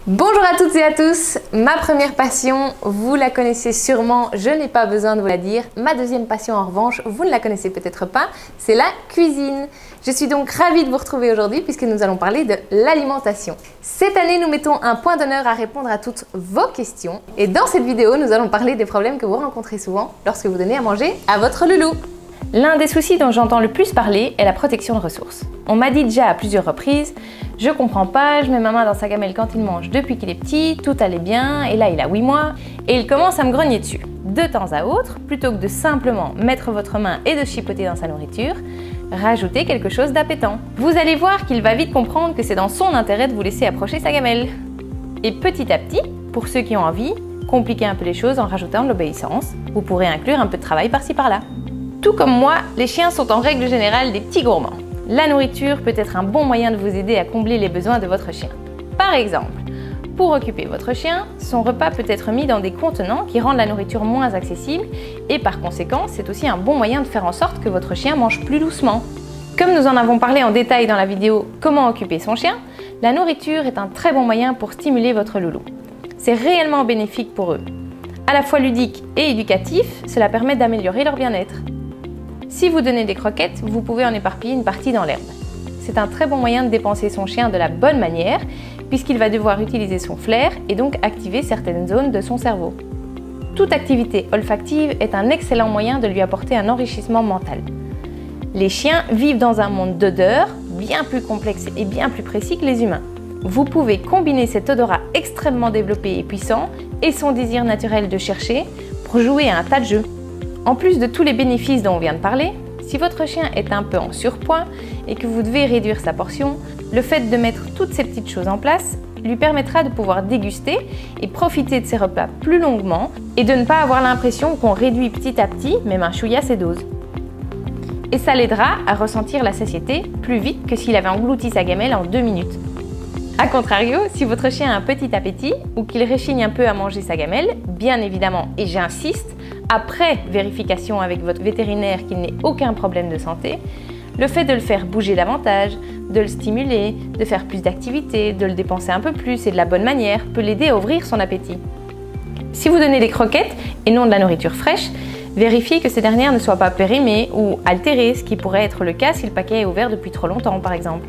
Bonjour à toutes et à tous, ma première passion, vous la connaissez sûrement, je n'ai pas besoin de vous la dire. Ma deuxième passion en revanche, vous ne la connaissez peut-être pas, c'est la cuisine. Je suis donc ravie de vous retrouver aujourd'hui puisque nous allons parler de l'alimentation. Cette année, nous mettons un point d'honneur à répondre à toutes vos questions. Et dans cette vidéo, nous allons parler des problèmes que vous rencontrez souvent lorsque vous donnez à manger à votre loulou. L'un des soucis dont j'entends le plus parler est la protection de ressources. On m'a dit déjà à plusieurs reprises, je comprends pas, je mets ma main dans sa gamelle quand il mange depuis qu'il est petit, tout allait bien, et là il a 8 mois, et il commence à me grogner dessus. De temps à autre, plutôt que de simplement mettre votre main et de chipoter dans sa nourriture, rajoutez quelque chose d'appétant. Vous allez voir qu'il va vite comprendre que c'est dans son intérêt de vous laisser approcher sa gamelle. Et petit à petit, pour ceux qui ont envie, compliquez un peu les choses en rajoutant de l'obéissance. Vous pourrez inclure un peu de travail par-ci par-là. Tout comme moi, les chiens sont en règle générale des petits gourmands. La nourriture peut être un bon moyen de vous aider à combler les besoins de votre chien. Par exemple, pour occuper votre chien, son repas peut être mis dans des contenants qui rendent la nourriture moins accessible et par conséquent, c'est aussi un bon moyen de faire en sorte que votre chien mange plus doucement. Comme nous en avons parlé en détail dans la vidéo « Comment occuper son chien », la nourriture est un très bon moyen pour stimuler votre loulou. C'est réellement bénéfique pour eux. À la fois ludique et éducatif, cela permet d'améliorer leur bien-être. Si vous donnez des croquettes, vous pouvez en éparpiller une partie dans l'herbe. C'est un très bon moyen de dépenser son chien de la bonne manière, puisqu'il va devoir utiliser son flair et donc activer certaines zones de son cerveau. Toute activité olfactive est un excellent moyen de lui apporter un enrichissement mental. Les chiens vivent dans un monde d'odeurs bien plus complexe et bien plus précis que les humains. Vous pouvez combiner cet odorat extrêmement développé et puissant et son désir naturel de chercher pour jouer à un tas de jeux. En plus de tous les bénéfices dont on vient de parler, si votre chien est un peu en surpoids et que vous devez réduire sa portion, le fait de mettre toutes ces petites choses en place lui permettra de pouvoir déguster et profiter de ses repas plus longuement et de ne pas avoir l'impression qu'on réduit petit à petit, même un chouïa, ses doses. Et ça l'aidera à ressentir la satiété plus vite que s'il avait englouti sa gamelle en 2 minutes. A contrario, si votre chien a un petit appétit ou qu'il réchigne un peu à manger sa gamelle, bien évidemment, et j'insiste, après vérification avec votre vétérinaire qu'il n'ait aucun problème de santé, le fait de le faire bouger davantage, de le stimuler, de faire plus d'activités, de le dépenser un peu plus et de la bonne manière peut l'aider à ouvrir son appétit. Si vous donnez des croquettes et non de la nourriture fraîche, vérifiez que ces dernières ne soient pas périmées ou altérées, ce qui pourrait être le cas si le paquet est ouvert depuis trop longtemps par exemple.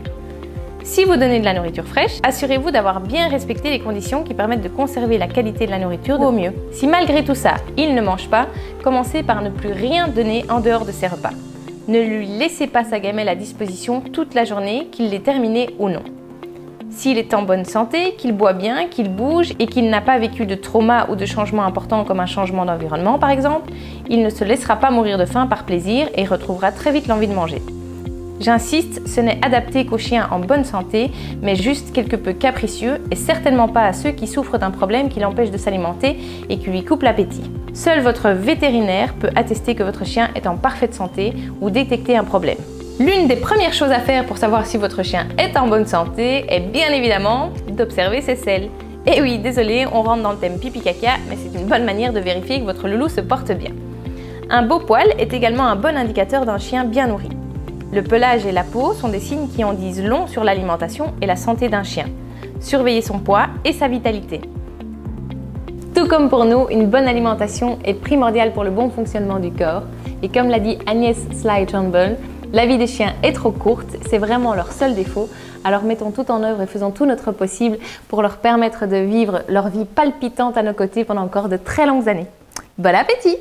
Si vous donnez de la nourriture fraîche, assurez-vous d'avoir bien respecté les conditions qui permettent de conserver la qualité de la nourriture au mieux. Si malgré tout ça, il ne mange pas, commencez par ne plus rien donner en dehors de ses repas. Ne lui laissez pas sa gamelle à disposition toute la journée, qu'il l'ait terminée ou non. S'il est en bonne santé, qu'il boit bien, qu'il bouge et qu'il n'a pas vécu de trauma ou de changement important comme un changement d'environnement par exemple, il ne se laissera pas mourir de faim par plaisir et retrouvera très vite l'envie de manger. J'insiste, ce n'est adapté qu'aux chiens en bonne santé, mais juste quelque peu capricieux et certainement pas à ceux qui souffrent d'un problème qui l'empêche de s'alimenter et qui lui coupe l'appétit. Seul votre vétérinaire peut attester que votre chien est en parfaite santé ou détecter un problème. L'une des premières choses à faire pour savoir si votre chien est en bonne santé est bien évidemment d'observer ses selles. Et oui, désolé, on rentre dans le thème pipi-caca, mais c'est une bonne manière de vérifier que votre loulou se porte bien. Un beau poil est également un bon indicateur d'un chien bien nourri. Le pelage et la peau sont des signes qui en disent long sur l'alimentation et la santé d'un chien. Surveillez son poids et sa vitalité. Tout comme pour nous, une bonne alimentation est primordiale pour le bon fonctionnement du corps. Et comme l'a dit Agnès Sly-Turnbull, la vie des chiens est trop courte, c'est vraiment leur seul défaut. Alors mettons tout en œuvre et faisons tout notre possible pour leur permettre de vivre leur vie palpitante à nos côtés pendant encore de très longues années. Bon appétit!